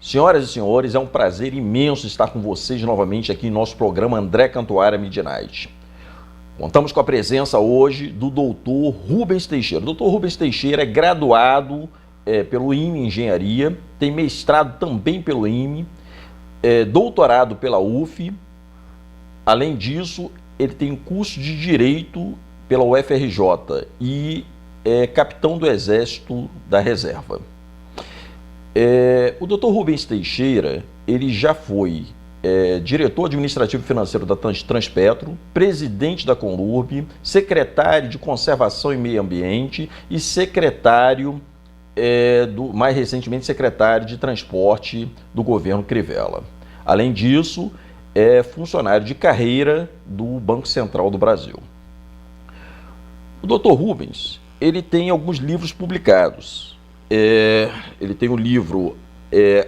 Senhoras e senhores, é um prazer imenso estar com vocês novamente aqui em nosso programa André Cantuária Midnight. Contamos com a presença hoje do Dr. Rubens Teixeira. O Dr. Rubens Teixeira é graduado pelo IME Engenharia, tem mestrado também pelo IME, doutorado pela UF. Além disso, ele tem curso de Direito pela UFRJ e é capitão do Exército da Reserva. O Dr. Rubens Teixeira, ele já foi diretor administrativo e financeiro da Transpetro, presidente da Conlurb, secretário de Conservação e Meio Ambiente e secretário, mais recentemente, secretário de Transporte do governo Crivella. Além disso, é funcionário de carreira do Banco Central do Brasil. O Dr. Rubens, ele tem alguns livros publicados. Ele tem o livro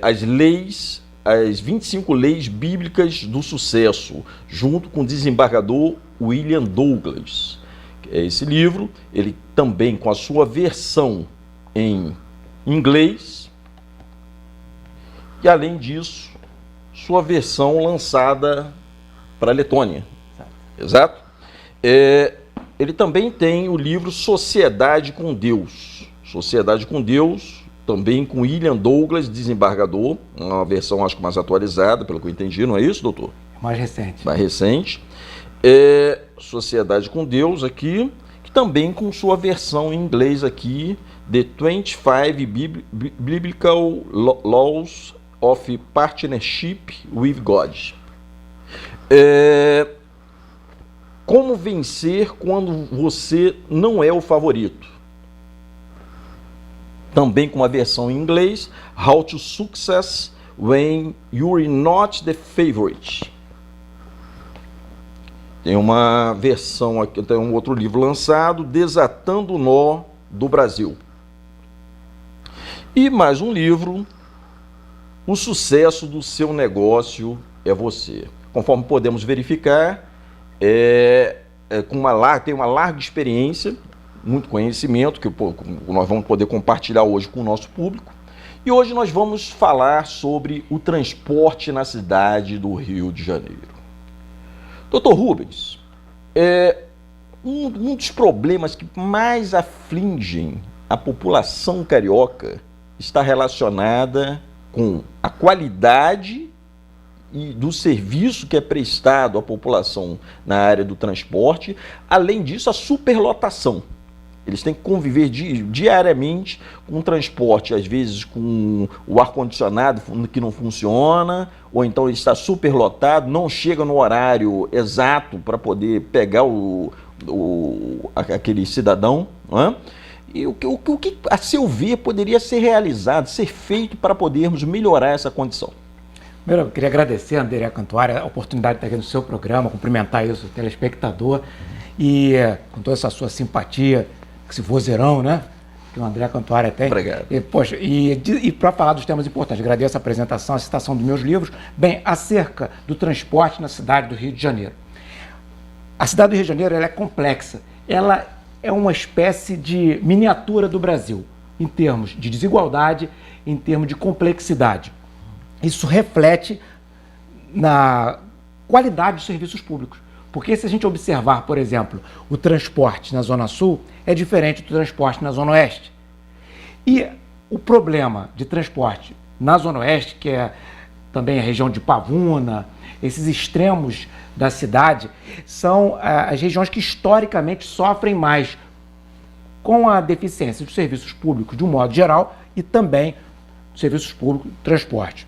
As 25 Leis Bíblicas do Sucesso, junto com o desembargador William Douglas. Esse livro, ele também com a sua versão em inglês e, além disso, sua versão lançada para a Letônia. Exato? Ele também tem o livro Sociedade com Deus. Sociedade com Deus, também com William Douglas, desembargador, uma versão acho que mais atualizada, pelo que eu entendi, não é isso, doutor? Mais recente. Mais recente. Sociedade com Deus aqui, que também com sua versão em inglês aqui, The 25 Biblical Laws of Partnership with God. Como vencer quando você não é o favorito? Também com uma versão em inglês, How to Success When You're Not the Favorite. Tem uma versão aqui, tem um outro livro lançado, Desatando o Nó do Brasil. E mais um livro, O Sucesso do Seu Negócio é Você. Conforme podemos verificar, tem uma larga experiência, muito conhecimento que nós vamos poder compartilhar hoje com o nosso público. E hoje nós vamos falar sobre o transporte na cidade do Rio de Janeiro. Dr. Rubens, um dos problemas que mais afligem a população carioca está relacionada com a qualidade do serviço que é prestado à população na área do transporte, além disso a superlotação. Eles têm que conviver diariamente com o transporte, às vezes com o ar-condicionado que não funciona, ou então ele está superlotado, não chega no horário exato para poder pegar aquele cidadão. Não é? E o que, a seu ver, poderia ser realizado, ser feito para podermos melhorar essa condição? Primeiro, eu queria agradecer, André Cantuária, a oportunidade de estar aqui no seu programa, cumprimentar isso, o telespectador, e com toda essa sua simpatia, esse vozeirão, né, que o André Cantuária tem. Obrigado. E para falar dos temas importantes, agradeço a apresentação, a citação dos meus livros, acerca do transporte na cidade do Rio de Janeiro. A cidade do Rio de Janeiro ela é complexa, ela é uma espécie de miniatura do Brasil, em termos de desigualdade, em termos de complexidade. Isso reflete na qualidade dos serviços públicos. Porque se a gente observar, por exemplo, o transporte na Zona Sul é diferente do transporte na Zona Oeste. E o problema de transporte na Zona Oeste, que é também a região de Pavuna, esses extremos da cidade, são as regiões que historicamente sofrem mais com a deficiência dos serviços públicos de um modo geral e também dos serviços públicos de transporte.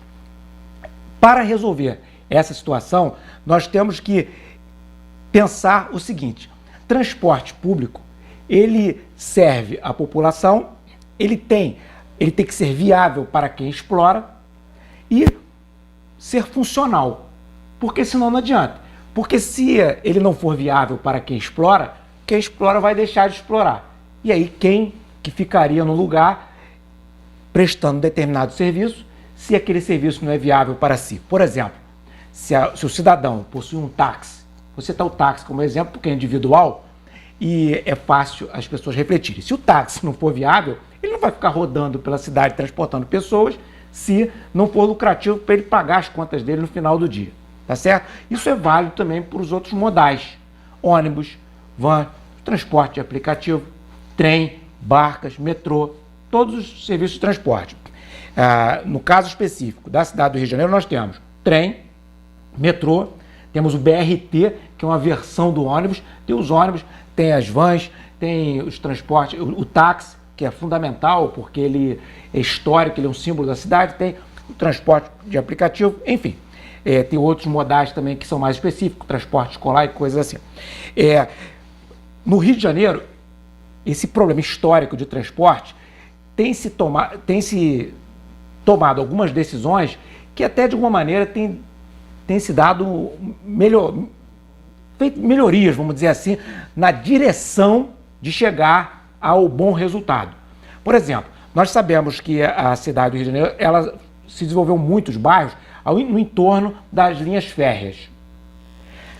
Para resolver essa situação, nós temos que pensar o seguinte: transporte público, ele serve à população, ele tem que ser viável para quem explora e ser funcional, porque senão não adianta. Porque se ele não for viável para quem explora vai deixar de explorar. E aí quem que ficaria no lugar prestando determinado serviço, se aquele serviço não é viável para si? Por exemplo, se o cidadão possui um táxi, você está o táxi como exemplo, porque é individual e é fácil as pessoas refletirem. Se o táxi não for viável, ele não vai ficar rodando pela cidade transportando pessoas se não for lucrativo para ele pagar as contas dele no final do dia, tá certo? Isso é válido também para os outros modais, ônibus, van, transporte de aplicativo, trem, barcas, metrô, todos os serviços de transporte. No caso específico da cidade do Rio de Janeiro, nós temos trem, metrô, temos o BRT, que é uma versão do ônibus, tem os ônibus, tem as vans, tem os transportes, o táxi, que é fundamental, porque ele é histórico, ele é um símbolo da cidade, tem o transporte de aplicativo, enfim. Tem outros modais também que são mais específicos, transporte escolar e coisas assim. No Rio de Janeiro, esse problema histórico de transporte tem se tomado algumas decisões que até de alguma maneira tem se dado melhorias, vamos dizer assim, na direção de chegar ao bom resultado. Por exemplo, nós sabemos que a cidade do Rio de Janeiro ela se desenvolveu muitos bairros no entorno das linhas férreas.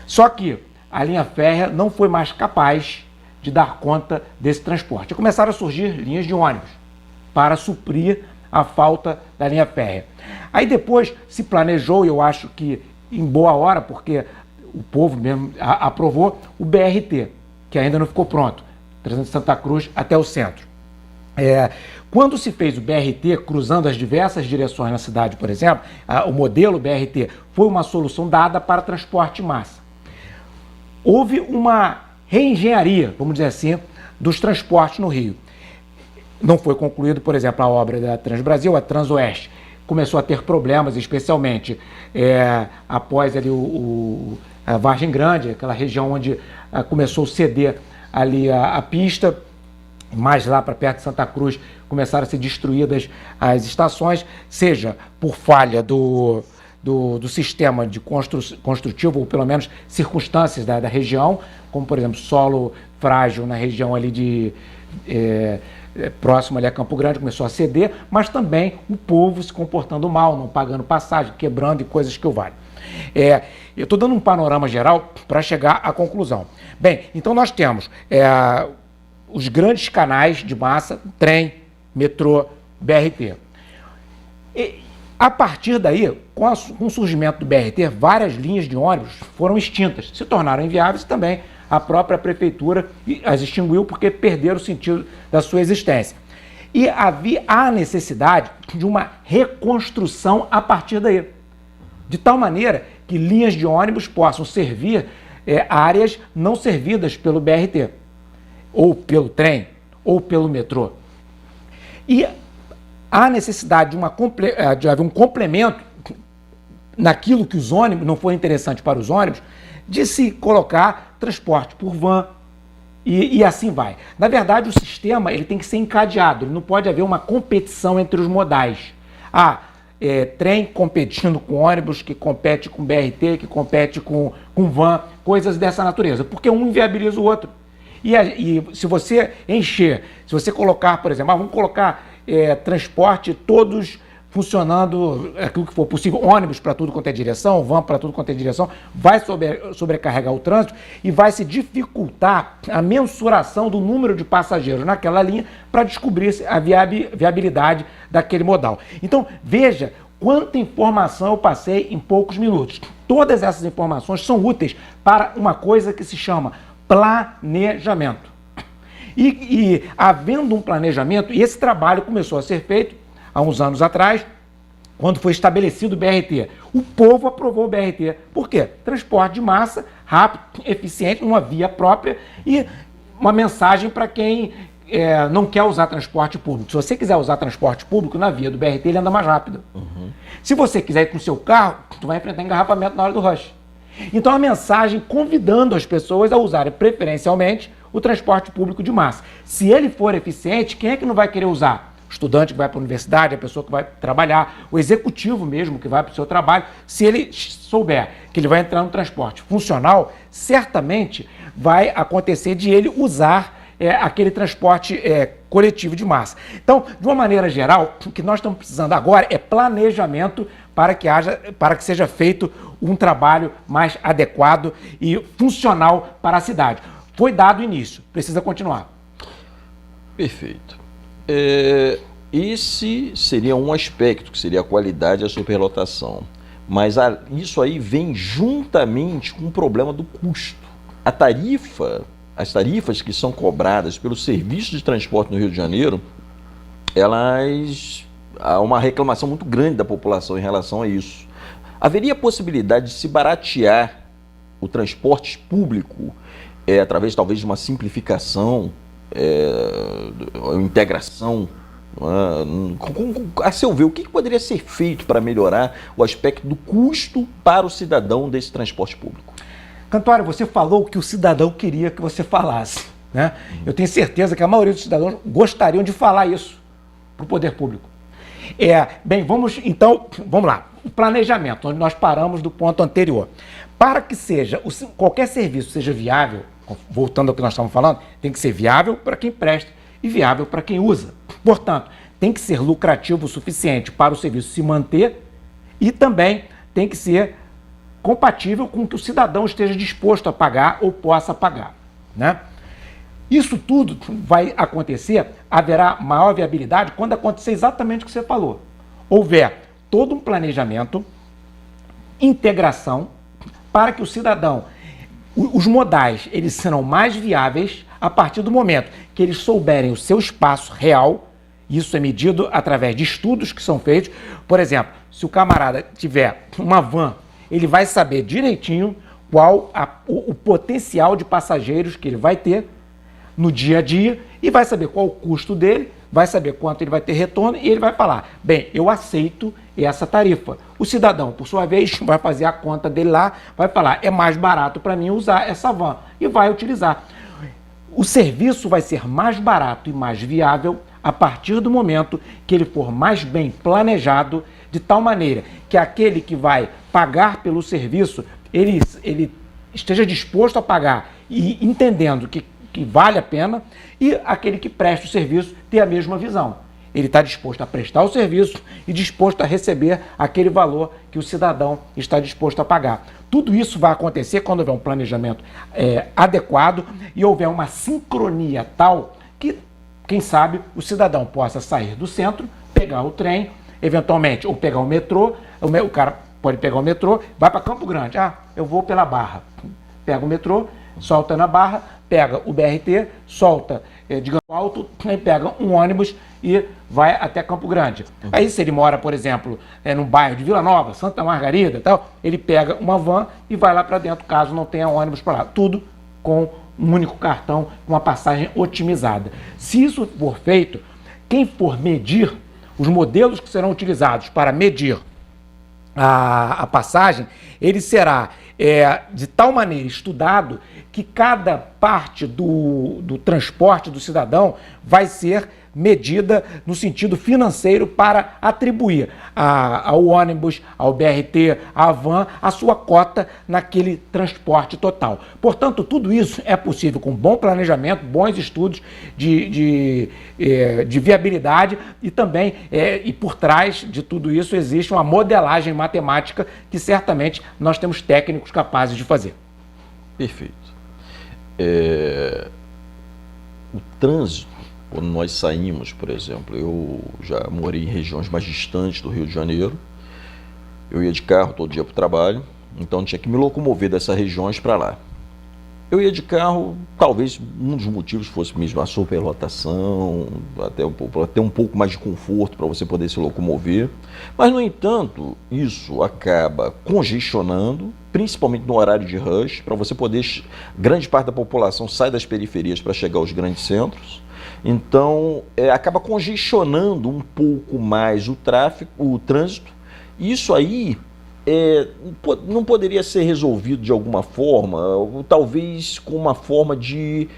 Só que a linha férrea não foi mais capaz de dar conta desse transporte. E começaram a surgir linhas de ônibus para suprir a falta da linha férrea. Aí depois se planejou, e eu acho que em boa hora, porque o povo mesmo aprovou, o BRT, que ainda não ficou pronto, trazendo de Santa Cruz até o centro. Quando se fez o BRT, cruzando as diversas direções na cidade, por exemplo, o modelo BRT foi uma solução dada para transporte em massa. Houve uma reengenharia, vamos dizer assim, dos transportes no Rio. Não foi concluído, por exemplo, a obra da Transbrasil, a Transoeste. Começou a ter problemas, especialmente após ali a Vargem Grande, aquela região onde começou a ceder ali a pista, mais lá para perto de Santa Cruz começaram a ser destruídas as estações, seja por falha do sistema de construtivo, ou pelo menos circunstâncias da região, como por exemplo solo frágil na região ali próximo ali a Campo Grande, começou a ceder, mas também o povo se comportando mal, não pagando passagem, quebrando e coisas que o valem. Eu estou dando um panorama geral para chegar à conclusão. Bem, então nós temos os grandes canais de massa, trem, metrô, BRT. A partir daí, com o surgimento do BRT, várias linhas de ônibus foram extintas, se tornaram inviáveis e também a própria prefeitura as extinguiu porque perderam o sentido da sua existência. E há necessidade de uma reconstrução a partir daí, de tal maneira que linhas de ônibus possam servir áreas não servidas pelo BRT, ou pelo trem, ou pelo metrô. E há necessidade de haver um complemento naquilo que os ônibus, não foi interessante para os ônibus, de se colocar transporte por van e assim vai. Na verdade, o sistema ele tem que ser encadeado, ele não pode haver uma competição entre os modais. Trem competindo com ônibus, que compete com BRT, que compete com van, coisas dessa natureza, porque um inviabiliza o outro. E se você se você colocar, por exemplo, vamos colocar transporte todos funcionando, aquilo que for possível, ônibus para tudo quanto é direção, van para tudo quanto é direção, vai sobrecarregar o trânsito e vai se dificultar a mensuração do número de passageiros naquela linha para descobrir a viabilidade daquele modal. Então, veja quanta informação eu passei em poucos minutos. Todas essas informações são úteis para uma coisa que se chama planejamento. E havendo um planejamento, e esse trabalho começou a ser feito há uns anos atrás, quando foi estabelecido o BRT. O povo aprovou o BRT. Por quê? Transporte de massa, rápido, eficiente, numa via própria e uma mensagem para quem não quer usar transporte público. Se você quiser usar transporte público, na via do BRT ele anda mais rápido. Uhum. Se você quiser ir com o seu carro, tu vai enfrentar engarrafamento na hora do rush. Então a mensagem convidando as pessoas a usarem preferencialmente o transporte público de massa. Se ele for eficiente, quem é que não vai querer usar? O estudante que vai para a universidade, a pessoa que vai trabalhar, o executivo mesmo que vai para o seu trabalho, se ele souber que ele vai entrar no transporte funcional, certamente vai acontecer de ele usar aquele transporte coletivo de massa. Então, de uma maneira geral, o que nós estamos precisando agora é planejamento para que seja feito um trabalho mais adequado e funcional para a cidade. Foi dado o início, precisa continuar. Perfeito. esse seria um aspecto, que seria a qualidade e a superlotação. Mas isso aí vem juntamente com o problema do custo. As tarifas que são cobradas pelos serviços de transporte no Rio de Janeiro, há uma reclamação muito grande da população em relação a isso. Haveria possibilidade de se baratear o transporte público através talvez de uma simplificação, integração? A seu ver, o que poderia ser feito para melhorar o aspecto do custo para o cidadão desse transporte público? Cantuário, você falou o que o cidadão queria que você falasse, né? Eu tenho certeza que a maioria dos cidadãos gostariam de falar isso para o poder público. Bem, vamos lá. O planejamento, onde nós paramos do ponto anterior. Para que qualquer serviço seja viável, voltando ao que nós estamos falando, tem que ser viável para quem presta e viável para quem usa. Portanto, tem que ser lucrativo o suficiente para o serviço se manter e também tem que ser compatível com o que o cidadão esteja disposto a pagar ou possa pagar, né? Isso tudo vai acontecer, haverá maior viabilidade quando acontecer exatamente o que você falou. Houver todo um planejamento, integração, para que o cidadão, os modais, eles serão mais viáveis a partir do momento que eles souberem o seu espaço real. Isso é medido através de estudos que são feitos. Por exemplo, se o camarada tiver uma van, ele vai saber direitinho qual o potencial de passageiros que ele vai ter no dia a dia e vai saber qual o custo dele, vai saber quanto ele vai ter retorno e ele vai falar, bem, eu aceito essa tarifa. O cidadão, por sua vez, vai fazer a conta dele lá, vai falar, é mais barato para mim usar essa van e vai utilizar. O serviço vai ser mais barato e mais viável a partir do momento que ele for mais bem planejado, de tal maneira que aquele que vai pagar pelo serviço, ele esteja disposto a pagar e entendendo que vale a pena, e aquele que presta o serviço ter a mesma visão. Ele está disposto a prestar o serviço e disposto a receber aquele valor que o cidadão está disposto a pagar. Tudo isso vai acontecer quando houver um planejamento adequado e houver uma sincronia tal que, quem sabe, o cidadão possa sair do centro, pegar o trem, eventualmente, ou pegar o metrô. O cara pode pegar o metrô, vai para Campo Grande. Eu vou pela Barra. Pega o metrô, solta na Barra, pega o BRT, solta de Campo Alto, pega um ônibus e vai até Campo Grande. Aí, se ele mora, por exemplo, no bairro de Vila Nova, Santa Margarida e tal, ele pega uma van e vai lá para dentro, caso não tenha ônibus para lá. Tudo com um único cartão, com uma passagem otimizada. Se isso for feito, quem for medir, os modelos que serão utilizados para medir a passagem, ele será de tal maneira estudado que cada parte do transporte do cidadão vai ser medida no sentido financeiro para atribuir ao ônibus, ao BRT, à van, a sua cota naquele transporte total. Portanto, tudo isso é possível com bom planejamento, bons estudos de viabilidade e também, e por trás de tudo isso, existe uma modelagem matemática que certamente nós temos técnicos capazes de fazer. Perfeito. O trânsito, quando nós saímos, por exemplo, eu já morei em regiões mais distantes do Rio de Janeiro, eu ia de carro todo dia para o trabalho, então tinha que me locomover dessas regiões para lá. Eu ia de carro, talvez um dos motivos fosse mesmo a superlotação, até um pouco mais de conforto para você poder se locomover, mas, no entanto, isso acaba congestionando, principalmente no horário de rush, para você poder, grande parte da população sai das periferias para chegar aos grandes centros. Então, acaba congestionando um pouco mais o trânsito. Isso aí não poderia ser resolvido de alguma forma, ou talvez com uma forma de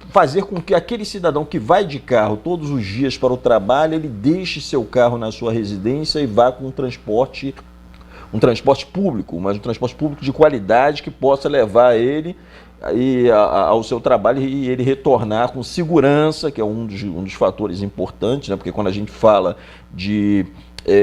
fazer com que aquele cidadão que vai de carro todos os dias para o trabalho, ele deixe seu carro na sua residência e vá com um transporte público, mas um transporte público de qualidade que possa levar ele ao seu trabalho e ele retornar com segurança, que é um dos fatores importantes, né? Porque quando a gente fala de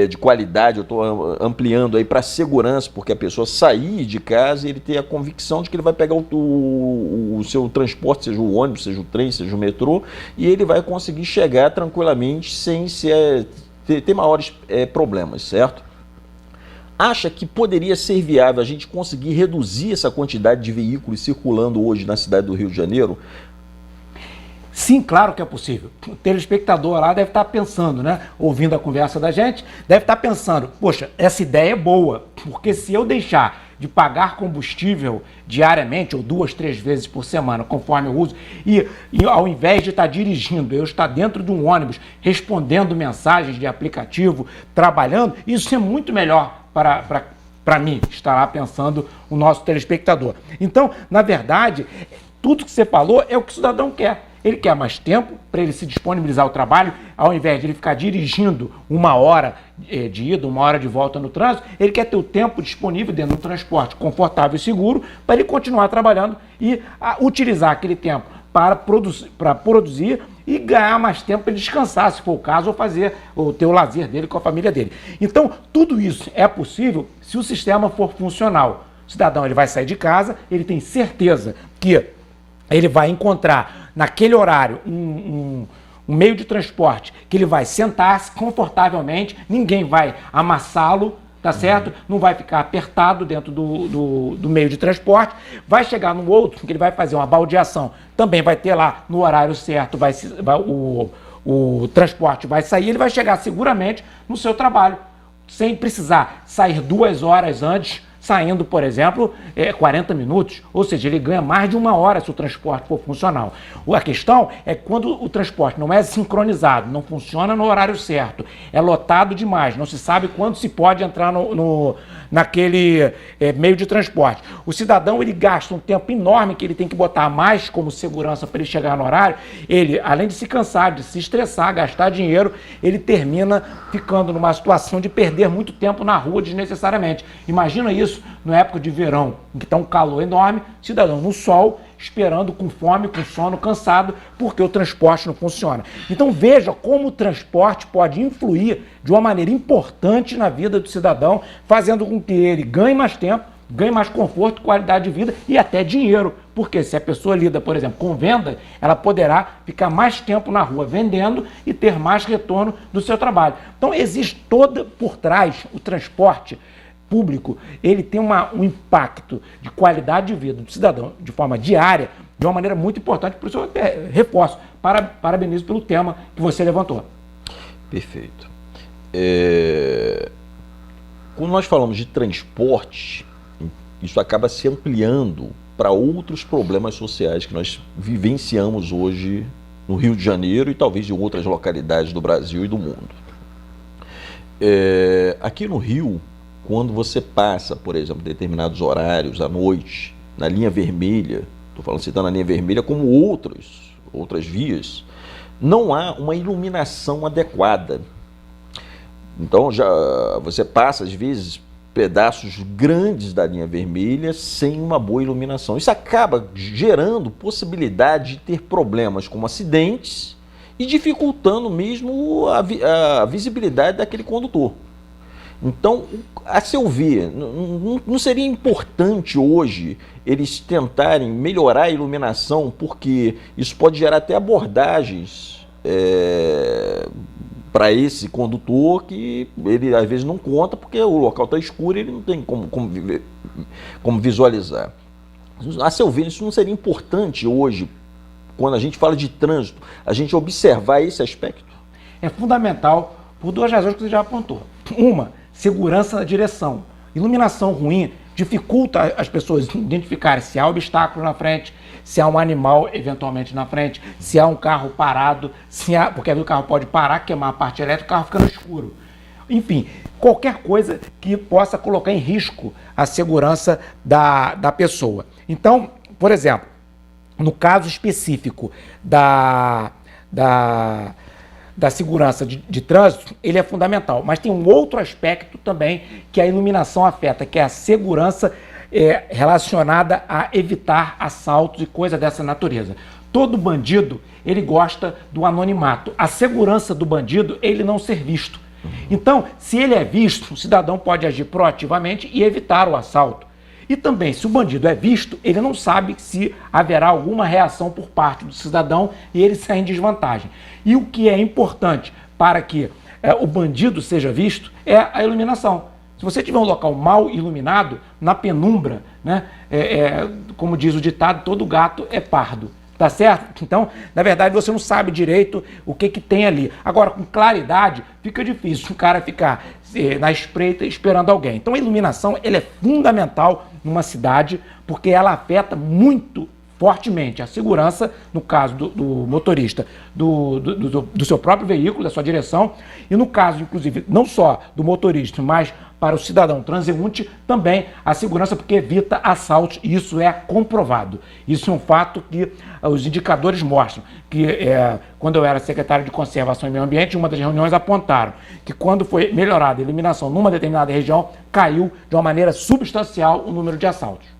de qualidade, eu estou ampliando aí para segurança, porque a pessoa sair de casa e ele ter a convicção de que ele vai pegar o seu transporte, seja o ônibus, seja o trem, seja o metrô, e ele vai conseguir chegar tranquilamente sem ter maiores problemas, certo? Acha que poderia ser viável a gente conseguir reduzir essa quantidade de veículos circulando hoje na cidade do Rio de Janeiro? Sim, claro que é possível. O telespectador lá deve estar pensando, né? Ouvindo a conversa da gente, deve estar pensando, poxa, essa ideia é boa, porque se eu deixar de pagar combustível diariamente, ou 2, 3 vezes por semana, conforme eu uso, e ao invés de estar dirigindo, eu estar dentro de um ônibus, respondendo mensagens de aplicativo, trabalhando, isso é muito melhor para mim, estar lá pensando o nosso telespectador. Então, na verdade, tudo que você falou é o que o cidadão quer. Ele quer mais tempo para ele se disponibilizar ao trabalho, ao invés de ele ficar dirigindo 1 hora de ida, 1 hora de volta no trânsito, ele quer ter o tempo disponível dentro do transporte confortável e seguro para ele continuar trabalhando e utilizar aquele tempo para produzir e ganhar mais tempo para ele descansar, se for o caso, ou ter o lazer dele com a família dele. Então, tudo isso é possível se o sistema for funcional. O cidadão ele vai sair de casa, ele tem certeza que ele vai encontrar naquele horário um meio de transporte que ele vai sentar-se confortavelmente, ninguém vai amassá-lo, tá certo? Não vai ficar apertado dentro do meio de transporte, vai chegar no outro que ele vai fazer uma baldeação, também vai ter lá no horário certo, o transporte vai sair, ele vai chegar seguramente no seu trabalho, sem precisar sair 2 horas antes, saindo, por exemplo, 40 minutos, ou seja, ele ganha mais de 1 hora se o transporte for funcional. A questão é quando o transporte não é sincronizado, não funciona no horário certo, é lotado demais, não se sabe quando se pode entrar naquele meio de transporte. O cidadão, ele gasta um tempo enorme que ele tem que botar mais como segurança para ele chegar no horário, ele, além de se cansar, de se estressar, gastar dinheiro, ele termina ficando numa situação de perder muito tempo na rua desnecessariamente. Imagina isso na época de verão, em que está um calor enorme, cidadão no sol, esperando com fome, com sono, cansado, porque o transporte não funciona. Então veja como o transporte pode influir de uma maneira importante na vida do cidadão, fazendo com que ele ganhe mais tempo, ganhe mais conforto, qualidade de vida e até dinheiro. Porque se a pessoa lida, por exemplo, com venda, ela poderá ficar mais tempo na rua vendendo e ter mais retorno do seu trabalho. Então existe toda por trás o transporte público, ele tem um impacto de qualidade de vida do cidadão de forma diária, de uma maneira muito importante. Por isso eu até reforço, parabenizo pelo tema que você levantou. Perfeito. Quando nós falamos de transporte, isso acaba se ampliando para outros problemas sociais que nós vivenciamos hoje no Rio de Janeiro e talvez em outras localidades do Brasil e do mundo. Aqui no Rio, quando você passa, por exemplo, determinados horários à noite, na linha vermelha, estou falando citando a linha vermelha, como outras vias, não há uma iluminação adequada. Então, você passa, às vezes, pedaços grandes da linha vermelha sem uma boa iluminação. Isso acaba gerando possibilidade de ter problemas como acidentes e dificultando mesmo a visibilidade daquele condutor. Então, a seu ver, não seria importante hoje eles tentarem melhorar a iluminação, porque isso pode gerar até abordagens para esse condutor que ele às vezes não conta porque o local está escuro e ele não tem como visualizar. A seu ver, isso não seria importante hoje, quando a gente fala de trânsito, a gente observar esse aspecto? É fundamental por 2 razões que você já apontou. Uma, segurança na direção. Iluminação ruim dificulta as pessoas identificarem se há obstáculo na frente, se há um animal eventualmente na frente, se há um carro parado, porque o carro pode parar, queimar a parte elétrica, o carro fica no escuro. Enfim, qualquer coisa que possa colocar em risco a segurança da pessoa. Então, por exemplo, no caso específico da segurança de trânsito, ele é fundamental. Mas tem um outro aspecto também que a iluminação afeta, que é a segurança relacionada a evitar assaltos e coisas dessa natureza. Todo bandido, ele gosta do anonimato. A segurança do bandido, ele não ser visto. Então, se ele é visto, o cidadão pode agir proativamente e evitar o assalto. E também, se o bandido é visto, ele não sabe se haverá alguma reação por parte do cidadão e ele sai em desvantagem. E o que é importante para que o bandido seja visto é a iluminação. Se você tiver um local mal iluminado, na penumbra, né, como diz o ditado, todo gato é pardo. Tá certo? Então, na verdade, você não sabe direito o que tem ali. Agora, com claridade, fica difícil o cara ficar na espreita esperando alguém. Então, a iluminação ela é fundamental numa cidade porque ela afeta muito fortemente a segurança, no caso do motorista, do seu próprio veículo, da sua direção, e no caso, inclusive, não só do motorista, mas para o cidadão transeunte, também a segurança, porque evita assaltos, e isso é comprovado. Isso é um fato que os indicadores mostram, que quando eu era secretário de Conservação e Meio Ambiente, uma das reuniões apontaram que quando foi melhorada a iluminação numa determinada região, caiu de uma maneira substancial o número de assaltos.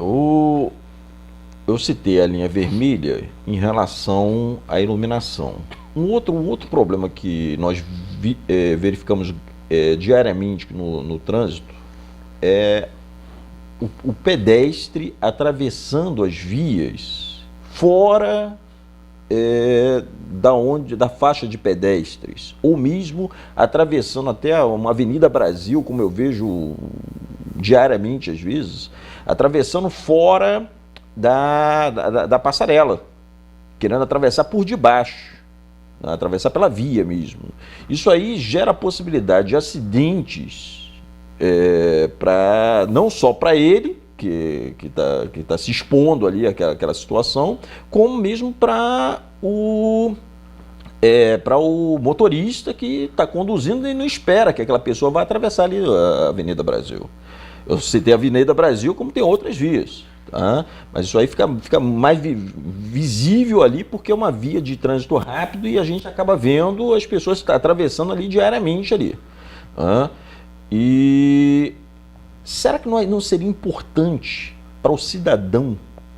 Eu citei a linha vermelha em relação à iluminação. Um outro problema que nós verificamos diariamente no trânsito é o pedestre atravessando as vias fora da faixa de pedestres, ou mesmo atravessando até uma Avenida Brasil, como eu vejo diariamente às vezes, atravessando fora da passarela, querendo atravessar por debaixo, né? Atravessar pela via mesmo. Isso aí gera a possibilidade de acidentes, não só para ele, que tá se expondo ali àquela situação, como mesmo para o motorista que está conduzindo e não espera que aquela pessoa vá atravessar ali a Avenida Brasil. Eu citei a Avenida Brasil, como tem outras vias, tá? Mas isso aí fica mais visível ali porque é uma via de trânsito rápido e a gente acaba vendo as pessoas atravessando ali diariamente ali, tá? E será que não seria importante para o cidadão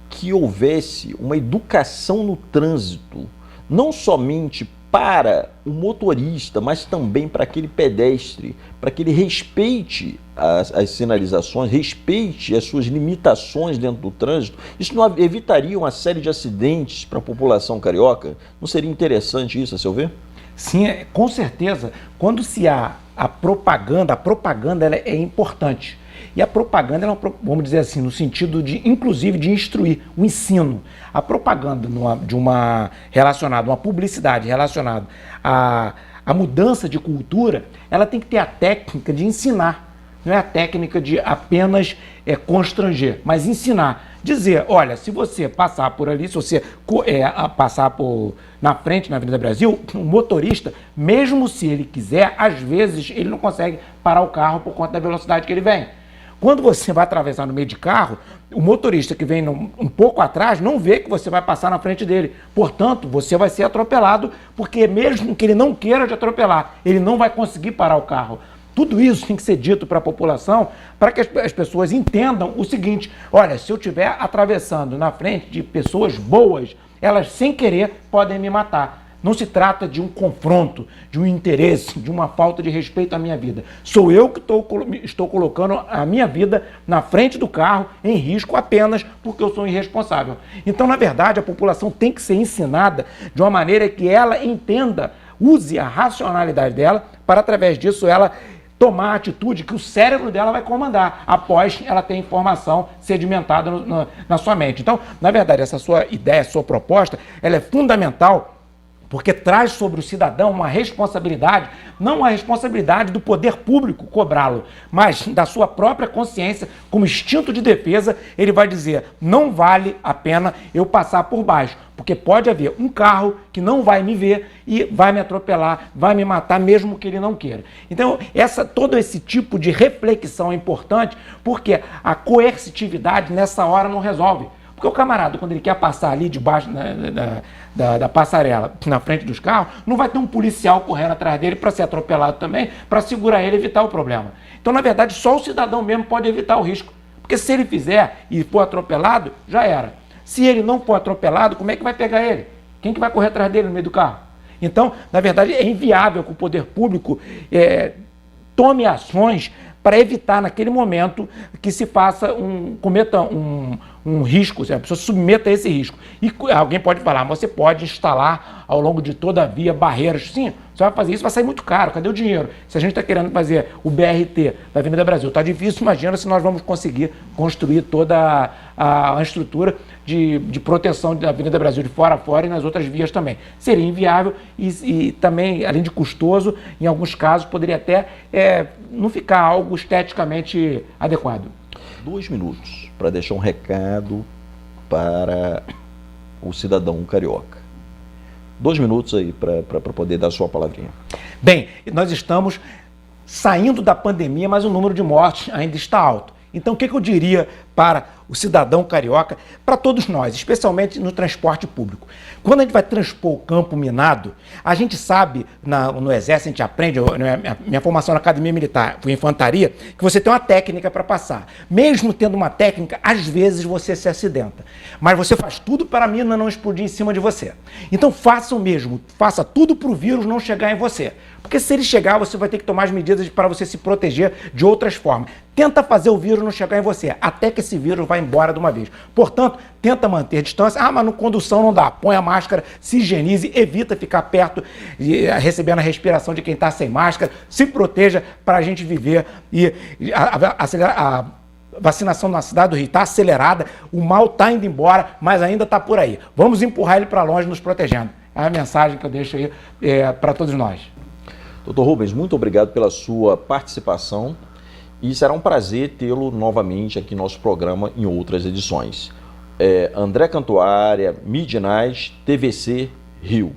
que houvesse uma educação no trânsito, não somente para o motorista, mas também para aquele pedestre, para que ele respeite as sinalizações, respeite as suas limitações dentro do trânsito? Isso não evitaria uma série de acidentes para a população carioca? Não seria interessante isso, a seu ver? Sim, com certeza. Quando se há a propaganda ela é importante. E a propaganda, vamos dizer assim, no sentido de, inclusive, de instruir, o ensino. A propaganda relacionada, uma publicidade relacionada à mudança de cultura, ela tem que ter a técnica de ensinar. Não é a técnica de apenas constranger, mas ensinar. Dizer, olha, se você passar por ali, se você passar na frente, na Avenida Brasil, o motorista, mesmo se ele quiser, às vezes ele não consegue parar o carro por conta da velocidade que ele vem. Quando você vai atravessar no meio de carro, o motorista que vem um pouco atrás não vê que você vai passar na frente dele. Portanto, você vai ser atropelado, porque mesmo que ele não queira te atropelar, ele não vai conseguir parar o carro. Tudo isso tem que ser dito para a população, para que as pessoas entendam o seguinte: olha, se eu estiver atravessando na frente de pessoas boas, elas sem querer podem me matar. Não se trata de um confronto, de um interesse, de uma falta de respeito à minha vida. Sou eu que estou colocando a minha vida na frente do carro em risco apenas porque eu sou irresponsável. Então, na verdade, a população tem que ser ensinada de uma maneira que ela entenda, use a racionalidade dela para, através disso, ela tomar a atitude que o cérebro dela vai comandar após ela ter informação sedimentada na sua mente. Então, na verdade, essa sua ideia, essa sua proposta, ela é fundamental, porque traz sobre o cidadão uma responsabilidade, não a responsabilidade do poder público cobrá-lo, mas da sua própria consciência, como instinto de defesa, ele vai dizer, não vale a pena eu passar por baixo, porque pode haver um carro que não vai me ver e vai me atropelar, vai me matar, mesmo que ele não queira. Então, todo esse tipo de reflexão é importante, porque a coercitividade nessa hora não resolve. Porque o camarada, quando ele quer passar ali debaixo da passarela, na frente dos carros, não vai ter um policial correndo atrás dele para ser atropelado também, para segurar ele e evitar o problema. Então, na verdade, só o cidadão mesmo pode evitar o risco. Porque se ele fizer e for atropelado, já era. Se ele não for atropelado, como é que vai pegar ele? Quem que vai correr atrás dele no meio do carro? Então, na verdade, é inviável que o poder público tome ações para evitar, naquele momento, que se cometa um risco, a pessoa submeta a esse risco. E alguém pode falar, mas você pode instalar ao longo de toda a via barreiras. Sim, você vai fazer isso, vai sair muito caro, cadê o dinheiro? Se a gente está querendo fazer o BRT da Avenida Brasil, está difícil, imagina se nós vamos conseguir construir toda a estrutura de proteção da Avenida Brasil de fora a fora e nas outras vias também. Seria inviável e também, além de custoso, em alguns casos poderia até não ficar algo esteticamente adequado. 2 minutos para deixar um recado para o cidadão carioca. 2 minutos aí para poder dar a sua palavrinha. Bem, nós estamos saindo da pandemia, mas o número de mortes ainda está alto. Então, o que eu diria para o cidadão carioca, para todos nós, especialmente no transporte público? Quando a gente vai transpor o campo minado, a gente sabe, no Exército, a gente aprende, minha formação na Academia Militar foi infantaria, que você tem uma técnica para passar. Mesmo tendo uma técnica, às vezes você se acidenta. Mas você faz tudo para a mina não explodir em cima de você. Então, faça o mesmo, faça tudo para o vírus não chegar em você. Porque se ele chegar, você vai ter que tomar as medidas para você se proteger de outras formas. Tenta fazer o vírus não chegar em você, até que esse vírus vá embora de uma vez. Portanto, tenta manter distância. Mas no condução não dá. Põe a máscara, se higienize, evita ficar perto, recebendo a respiração de quem está sem máscara. Se proteja para a gente viver. E a vacinação na cidade do Rio está acelerada, o mal está indo embora, mas ainda está por aí. Vamos empurrar ele para longe, nos protegendo. É a mensagem que eu deixo aí para todos nós. Dr. Rubens, muito obrigado pela sua participação e será um prazer tê-lo novamente aqui no nosso programa em outras edições. André Cantuária, Midnight, TVC Rio.